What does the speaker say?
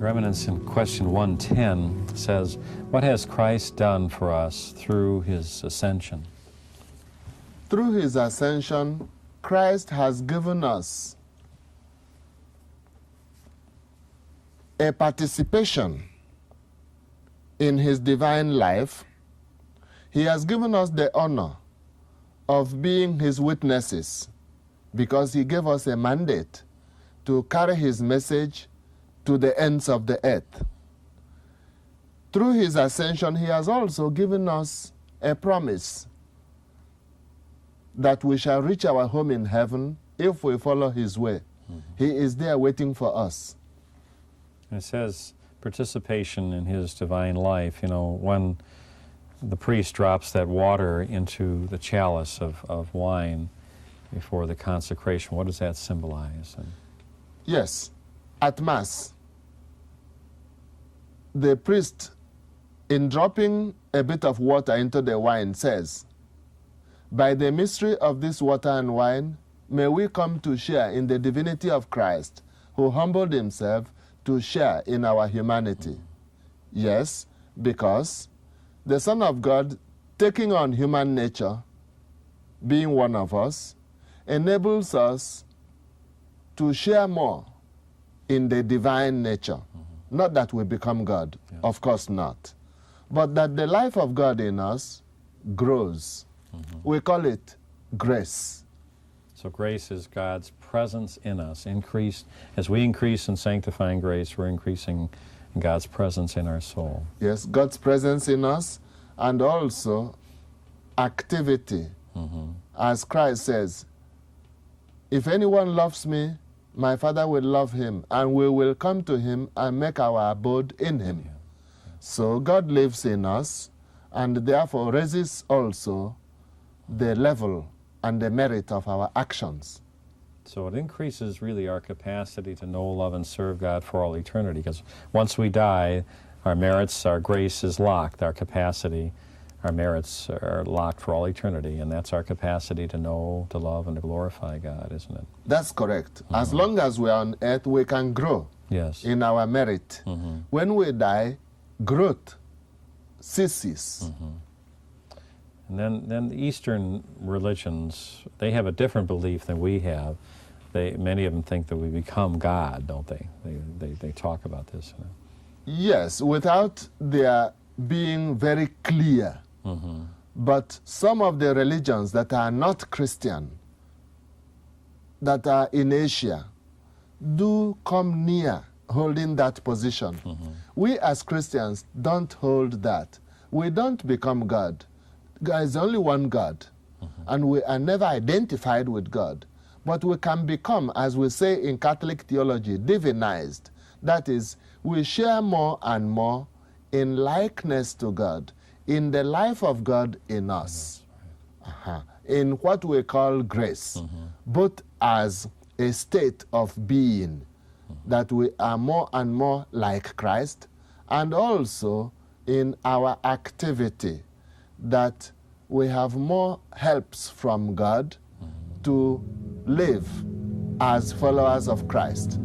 Your Eminence, in question 110 says, what has Christ done for us through his ascension? Through his ascension, Christ has given us a participation in his divine life. He has given us the honor of being his witnesses because he gave us a mandate to carry his message to the ends of the earth. Through his ascension, he has also given us a promise that we shall reach our home in heaven if we follow his way. He is there waiting for us. It says participation in his divine life. You know, when the priest drops that water into the chalice of wine before the consecration, what does that symbolize? Yes, at Mass, the priest, in dropping a bit of water into the wine, says, by the mystery of this water and wine, may we come to share in the divinity of Christ, who humbled himself to share in our humanity. Yes, because the Son of God, taking on human nature, being one of us, enables us to share more in the divine nature. Not that we become God, of course not, but that the life of God in us grows. We call it grace. So grace is God's presence in us, increased. As we increase in sanctifying grace, we're increasing in God's presence in our soul. Yes, God's presence in us, and also activity. As Christ says, if anyone loves me, my Father will love him, and we will come to him and make our abode in him. So God lives in us, and therefore raises also the level and the merit of our actions. So it increases really our capacity to know, love, and serve God for all eternity, because once we die, our merits, our grace is locked, our capacity, our merits are locked for all eternity, and that's our capacity to know, to love, and to glorify God, isn't it? That's correct. As long as we're on earth, we can grow in our merit. When we die, growth ceases. And then the Eastern religions, they have a different belief than we have. Many of them think that we become God, don't they? They talk about this. You know? Yes, without their being very clear. But some of the religions that are not Christian, that are in Asia, do come near holding that position. We as Christians don't hold that. We don't become God. There is only one God, and we are never identified with God. But we can become, as we say in Catholic theology, divinized. That is, we share more and more in likeness to God, in the life of God in us, in what we call grace, both as a state of being, that we are more and more like Christ, and also in our activity, that we have more helps from God to live as followers of Christ.